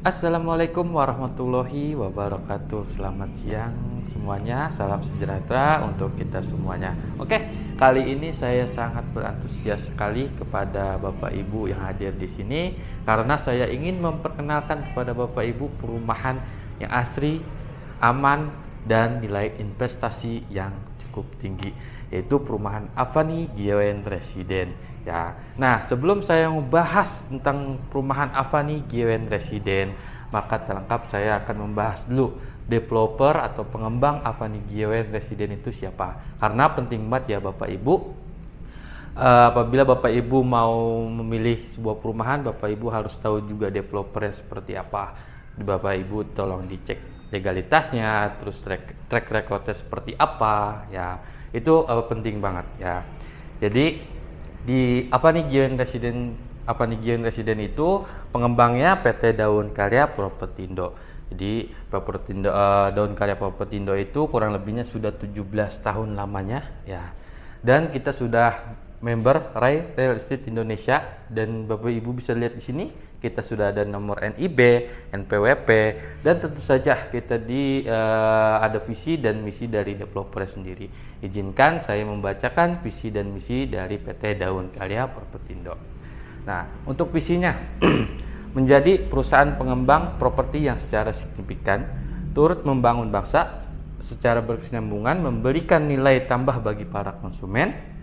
Assalamualaikum warahmatullahi wabarakatuh. Selamat siang semuanya. Salam sejahtera untuk kita semuanya. Oke, kali ini saya sangat berantusias sekali kepada Bapak Ibu yang hadir di sini karena saya ingin memperkenalkan kepada Bapak Ibu perumahan yang asri, aman, dan nilai investasi yang cukup tinggi, yaitu perumahan Avani Given Residen. Ya, nah sebelum saya membahas tentang perumahan Avani Given Residen, maka terlengkap saya akan membahas dulu developer atau pengembang Avani Given Residen itu siapa. Karena penting banget ya Bapak Ibu, apabila Bapak Ibu mau memilih sebuah perumahan, Bapak Ibu harus tahu juga developernya seperti apa. Bapak Ibu tolong dicek legalitasnya, terus track recordnya seperti apa, ya itu penting banget ya. Jadi di Avani Given Residen itu pengembangnya PT Daun Karya Propertindo. Jadi Daun Karya Propertindo itu kurang lebihnya sudah 17 tahun lamanya ya. Dan kita sudah member RAI Real Estate Indonesia, dan Bapak Ibu bisa lihat di sini kita sudah ada nomor NIB, NPWP, dan tentu saja kita ada visi dan misi dari developer sendiri. Izinkan saya membacakan visi dan misi dari PT Daun Karya Propertindo. Nah, untuk visinya menjadi perusahaan pengembang properti yang secara signifikan turut membangun bangsa secara berkesinambungan, memberikan nilai tambah bagi para konsumen,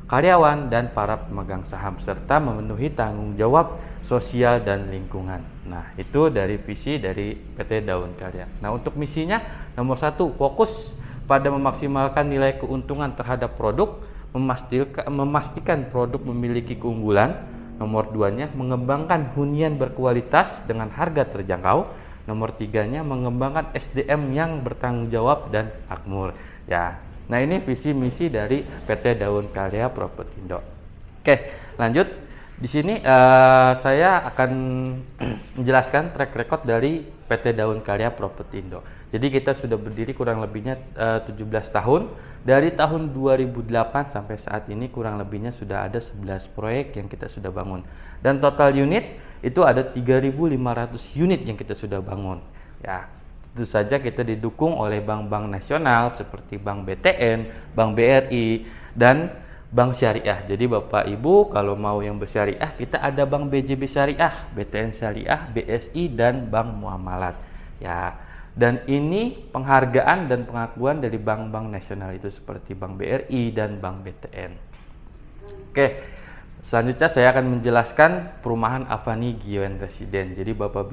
karyawan, dan para pemegang saham, serta memenuhi tanggung jawab sosial dan lingkungan. Nah, itu dari visi dari PT Daun Karya. Nah, untuk misinya, nomor 1, fokus pada memaksimalkan nilai keuntungan terhadap produk, memastikan produk memiliki keunggulan. Nomor 2-nya, mengembangkan hunian berkualitas dengan harga terjangkau. Nomor 3-nya, mengembangkan SDM yang bertanggung jawab dan makmur. Ya. Nah, ini visi misi dari PT Daun Karya Propertindo. Oke, lanjut. Di sini saya akan menjelaskan track record dari PT Daun Karya Propertindo. Jadi kita sudah berdiri kurang lebihnya 17 tahun. Dari tahun 2008 sampai saat ini kurang lebihnya sudah ada 11 proyek yang kita sudah bangun. Dan total unit itu ada 3.500 unit yang kita sudah bangun. Ya. Tentu saja kita didukung oleh bank-bank nasional seperti Bank BTN, Bank BRI, dan Bank Syariah. Jadi Bapak Ibu kalau mau yang bersyariah, kita ada Bank BJB Syariah, BTN Syariah, BSI, dan Bank Muamalat. Ya, dan ini penghargaan dan pengakuan dari bank-bank nasional itu seperti Bank BRI dan Bank BTN. Oke. Selanjutnya saya akan menjelaskan perumahan Avani Given Residen. Jadi Bapak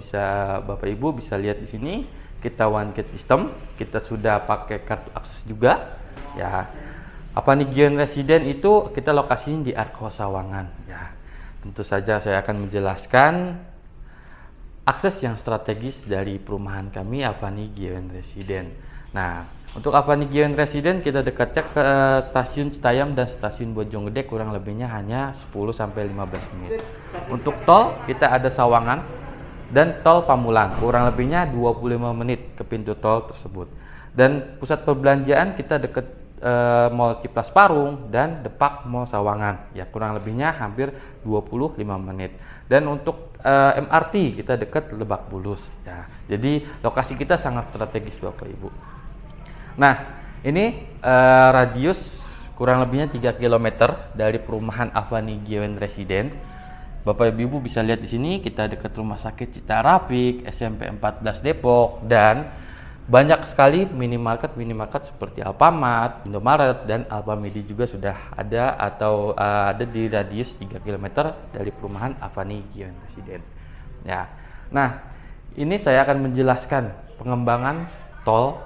Ibu bisa lihat di sini kita one gate system, kita sudah pakai kartu akses juga ya. Avani Given Residen itu kita lokasinya di Arko Sawangan ya. Tentu saja saya akan menjelaskan akses yang strategis dari perumahan kami Avani Given Residen. Nah, untuk Avani Given Residen kita dekatnya ke stasiun Citayam dan stasiun Bojonggede, kurang lebihnya hanya 10-15 menit. Untuk tol kita ada Sawangan dan tol Pamulang, kurang lebihnya 25 menit ke pintu tol tersebut. Dan pusat perbelanjaan kita dekat Mall Cipras Parung dan Depak Mall Sawangan, ya kurang lebihnya hampir 25 menit. Dan untuk MRT kita dekat Lebak Bulus ya. Jadi lokasi kita sangat strategis Bapak Ibu. Nah, ini radius kurang lebihnya 3 km dari perumahan Avani Given Residen. Bapak Ibu bisa lihat di sini kita dekat Rumah Sakit Citarapik, SMP 14 Depok, dan banyak sekali minimarket seperti Alfamart, Indomaret, dan Alfamidi juga sudah ada atau ada di radius 3 km dari perumahan Avani Given Residen. Ya. Nah, ini saya akan menjelaskan pengembangan tol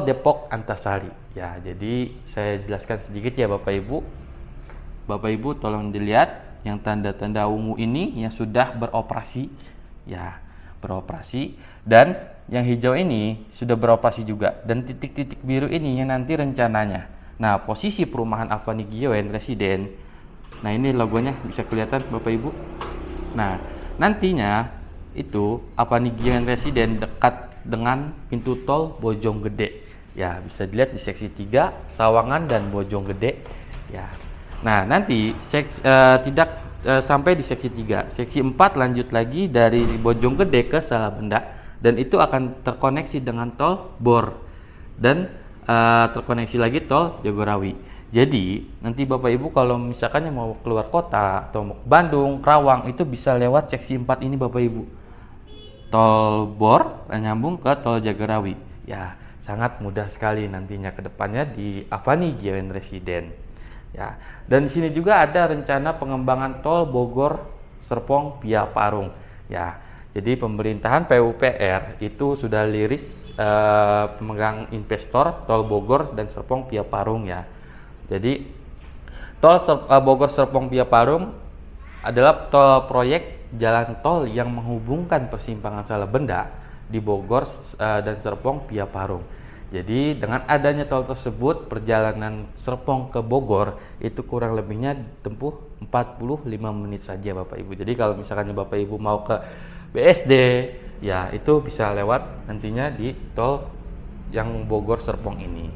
Depok Antasari. Ya, jadi saya jelaskan sedikit ya Bapak Ibu. Bapak Ibu tolong dilihat yang tanda-tanda ungu ini yang sudah beroperasi ya, beroperasi, dan yang hijau ini sudah beroperasi juga, dan titik-titik biru ini yang nanti rencananya. Nah, posisi perumahan Avani Given Residen, nah ini logonya bisa kelihatan Bapak Ibu. Nah, nantinya itu Avani Given Residen dekat dengan pintu tol Bojonggede. Ya, bisa dilihat di seksi 3 Sawangan dan Bojonggede ya. Nah, nanti tidak sampai di seksi 3. Seksi 4 lanjut lagi dari Bojonggede ke Salabenda, dan itu akan terkoneksi dengan tol Bor dan terkoneksi lagi tol Jagorawi. Jadi nanti Bapak Ibu kalau misalkan mau keluar kota atau mau ke Bandung, Karawang, itu bisa lewat seksi 4 ini Bapak Ibu. Tol Bor nyambung ke tol Jagorawi. Ya, sangat mudah sekali nantinya ke depannya di Avani GWN Residen. Ya, dan di sini juga ada rencana pengembangan tol Bogor Serpong via Parung. Ya, jadi pemerintahan PUPR itu sudah liris pemegang investor tol Bogor dan Serpong via Parung ya. Jadi tol Bogor Serpong via Parung adalah proyek jalan tol yang menghubungkan persimpangan Salabenda di Bogor dan Serpong via Parung. Jadi dengan adanya tol tersebut, perjalanan Serpong ke Bogor itu kurang lebihnya tempuh 45 menit saja Bapak Ibu. Jadi kalau misalkan Bapak Ibu mau ke BSD, ya itu bisa lewat nantinya di tol yang Bogor Serpong ini.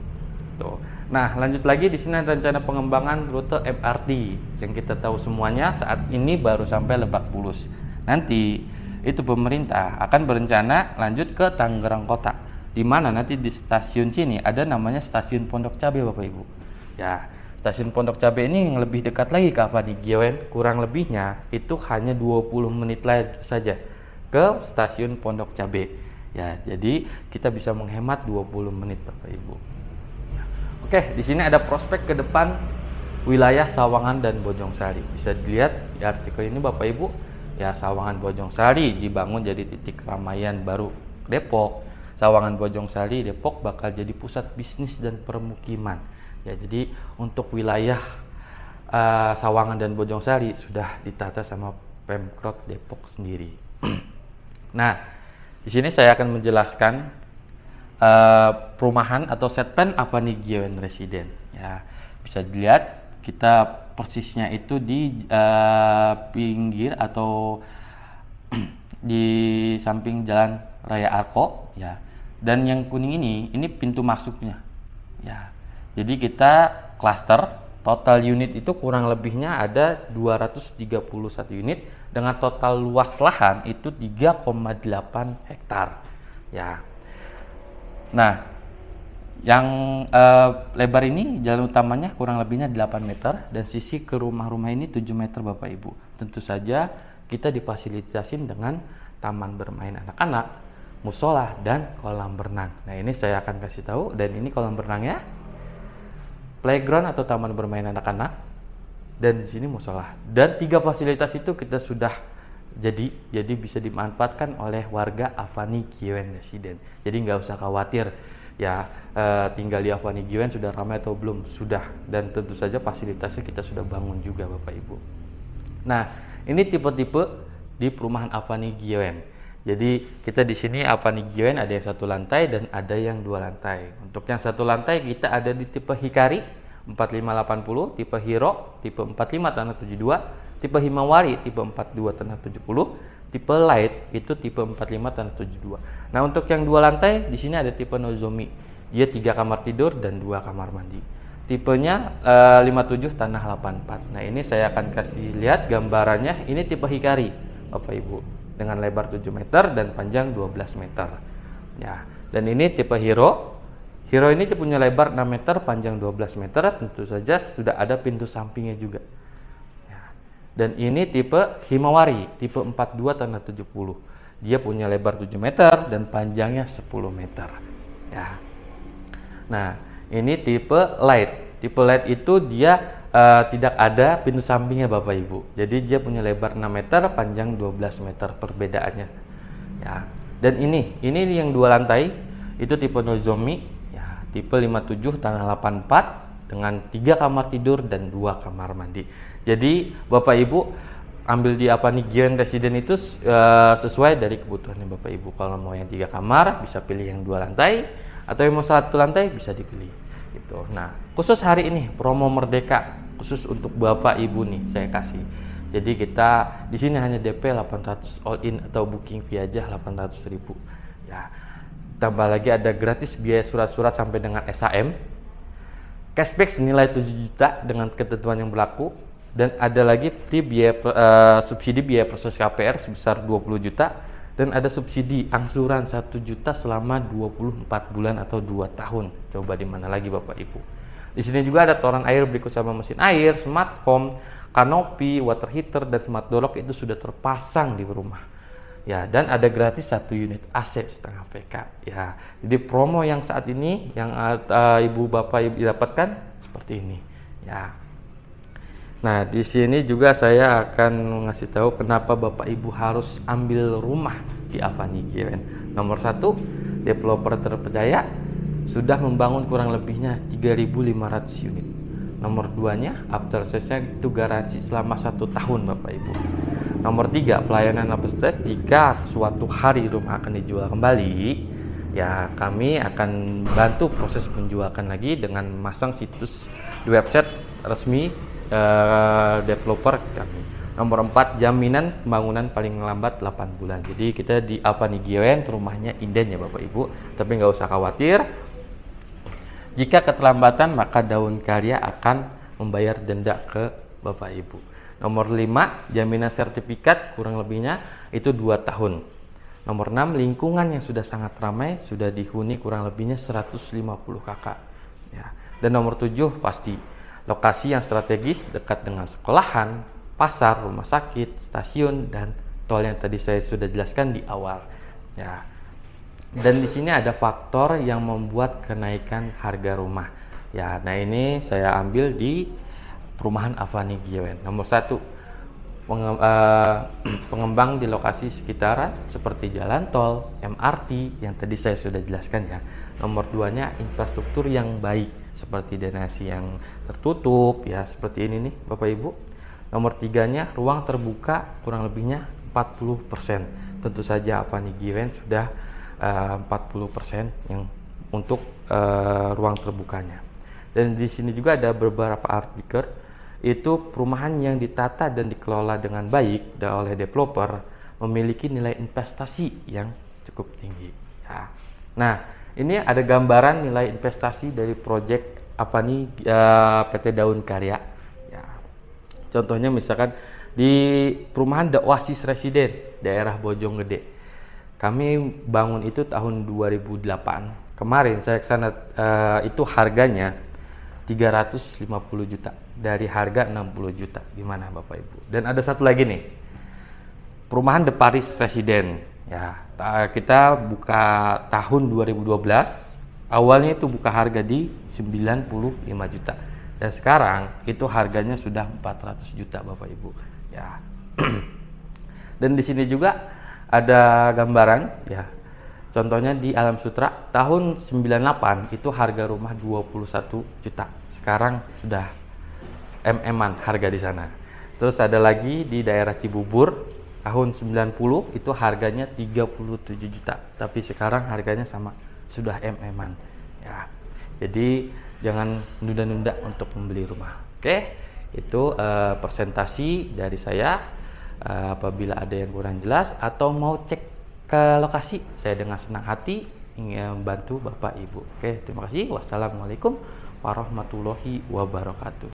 Tuh. Nah, lanjut lagi di sini ada rencana pengembangan rute MRT yang kita tahu semuanya saat ini baru sampai Lebak Bulus. Nanti itu pemerintah akan berencana lanjut ke Tangerang Kota, di mana nanti di stasiun sini ada namanya stasiun Pondok Cabe Bapak Ibu. Ya, stasiun Pondok Cabe ini yang lebih dekat lagi ke Avani GWN, kurang lebihnya itu hanya 20 menit saja ke stasiun Pondok Cabe. Ya, jadi kita bisa menghemat 20 menit Bapak Ibu. Ya. Oke, di sini ada prospek ke depan wilayah Sawangan dan Bojongsari. Bisa dilihat di artikel ini Bapak Ibu. Ya, Sawangan Bojongsari dibangun jadi titik keramaian baru Depok. Sawangan Bojongsari Depok bakal jadi pusat bisnis dan permukiman. Ya, jadi untuk wilayah Sawangan dan Bojongsari sudah ditata sama Pemkot Depok sendiri. Nah, di sini saya akan menjelaskan perumahan atau set plan Avani GWN Residen. Ya, bisa dilihat kita persisnya itu di pinggir atau di samping Jalan Raya Arko ya. Dan yang kuning ini pintu masuknya. Ya. Jadi kita klaster, total unit itu kurang lebihnya ada 231 unit dengan total luas lahan itu 3,8 hektar. Ya. Nah, yang lebar ini jalan utamanya kurang lebihnya 8 meter dan sisi ke rumah-rumah ini 7 meter Bapak Ibu. Tentu saja kita difasilitasin dengan taman bermain anak-anak, musola, dan kolam berenang. Nah, ini saya akan kasih tahu, dan ini kolam berenangnya, playground atau taman bermain anak-anak, dan di sini musola. Dan 3 fasilitas itu kita sudah jadi bisa dimanfaatkan oleh warga Avani GWN Residen. Jadi nggak usah khawatir ya tinggal di Avani GWN sudah ramai atau belum, sudah, dan tentu saja fasilitasnya kita sudah bangun juga Bapak Ibu. Nah, ini tipe-tipe di perumahan Avani GWN. Jadi kita di sini Avani GWN ada yang 1 lantai dan ada yang 2 lantai. Untuk yang 1 lantai kita ada di tipe Hikari 4580, tipe Hero tipe 45 tanah 72, tipe Himawari tipe 42 tanah 70, tipe Light itu tipe 45 tanah 72. Nah, untuk yang 2 lantai di sini ada tipe Nozomi. Dia 3 kamar tidur dan 2 kamar mandi. Tipenya 57 tanah 84. Nah, ini saya akan kasih lihat gambarannya. Ini tipe Hikari Bapak Ibu, dengan lebar 7 meter dan panjang 12 meter. Ya, dan ini tipe Hero. Hero ini punya lebar 6 meter, panjang 12 meter. Tentu saja sudah ada pintu sampingnya juga. Ya. Dan ini tipe Himawari, tipe 42 tanah 70. Dia punya lebar 7 meter dan panjangnya 10 meter. Ya. Nah, ini tipe Light. Tipe Light itu dia tidak ada pintu sampingnya Bapak Ibu. Jadi dia punya lebar 6 meter, panjang 12 meter perbedaannya. Ya. Dan ini yang 2 lantai itu tipe Nozomi, ya, tipe 57 tanah 84 dengan 3 kamar tidur dan 2 kamar mandi. Jadi Bapak Ibu ambil di Avani GWN Residen itu sesuai dari kebutuhannya Bapak Ibu. Kalau mau yang 3 kamar bisa pilih yang 2 lantai, atau yang mau 1 lantai bisa dipilih. Gitu. Nah, khusus hari ini promo Merdeka khusus untuk Bapak Ibu nih saya kasih. Jadi kita di sini hanya DP 800 all in atau booking fee aja 800.000. Ya. Tambah lagi ada gratis biaya surat-surat sampai dengan SHM. Cashback senilai 7 juta dengan ketentuan yang berlaku. Dan ada lagi di subsidi biaya proses KPR sebesar 20 juta, dan ada subsidi angsuran 1 juta selama 24 bulan atau 2 tahun. Coba di mana lagi Bapak Ibu? Di sini juga ada toren air berikut sama mesin air, smart home, kanopi, water heater, dan smart door lock itu sudah terpasang di rumah. Ya, dan ada gratis 1 unit AC setengah PK. Ya, jadi promo yang saat ini yang ibu bapak ibu dapatkan seperti ini. Ya. Nah, di sini juga saya akan ngasih tahu kenapa bapak ibu harus ambil rumah di Avani GWN. Nomor 1, developer terpercaya sudah membangun kurang lebihnya 3.500 unit. Nomor 2-nya, after sales-nya itu garansi selama 1 tahun Bapak Ibu. Nomor 3, pelayanan after sales jika suatu hari rumah akan dijual kembali, ya kami akan bantu proses penjualan lagi dengan memasang situs di website resmi developer kami. Nomor 4, jaminan pembangunan paling lambat 8 bulan. Jadi kita di Avani GWN rumahnya inden ya Bapak Ibu, tapi nggak usah khawatir. Jika keterlambatan maka daun karya akan membayar denda ke Bapak Ibu. Nomor 5, jaminan sertifikat kurang lebihnya itu 2 tahun. Nomor 6, lingkungan yang sudah sangat ramai, sudah dihuni kurang lebihnya 150 kakak. Ya. Dan nomor 7, pasti lokasi yang strategis dekat dengan sekolahan, pasar, rumah sakit, stasiun, dan tol yang tadi saya sudah jelaskan di awal. Ya. Dan di sini ada faktor yang membuat kenaikan harga rumah. Ya, nah ini saya ambil di perumahan Avani GWN. Nomor 1, pengembang di lokasi sekitaran seperti jalan tol, MRT yang tadi saya sudah jelaskan ya. Nomor 2-nya infrastruktur yang baik seperti drainase yang tertutup ya, seperti ini nih Bapak Ibu. Nomor 3-nya ruang terbuka kurang lebihnya 40%. Tentu saja Avani GWN sudah 40% yang untuk ruang terbukanya. Dan di sini juga ada beberapa artikel, itu perumahan yang ditata dan dikelola dengan baik dan oleh developer memiliki nilai investasi yang cukup tinggi. Ya. Nah, ini ada gambaran nilai investasi dari proyek Avani PT Daun Karya. Ya. Contohnya misalkan di perumahan The Oasis Residen daerah Bojonggede. Kami bangun itu tahun 2008. Kemarin saya kesana itu harganya 350 juta dari harga 60 juta. Gimana Bapak Ibu? Dan ada satu lagi nih, perumahan The Paris Residen. Ya, kita buka tahun 2012. Awalnya itu buka harga di 95 juta. Dan sekarang itu harganya sudah 400 juta Bapak Ibu. Ya. Dan di sini juga ada gambaran ya. Contohnya di Alam Sutra tahun 98 itu harga rumah 21 juta. Sekarang sudah MM-an harga di sana. Terus ada lagi di daerah Cibubur tahun 90 itu harganya 37 juta. Tapi sekarang harganya sama, sudah MM-an. Ya. Jadi jangan nunda-nunda untuk membeli rumah. Oke. Itu presentasi dari saya. Apabila ada yang kurang jelas atau mau cek ke lokasi, saya dengan senang hati ingin membantu Bapak Ibu. Oke, terima kasih. Wassalamualaikum warahmatullahi wabarakatuh.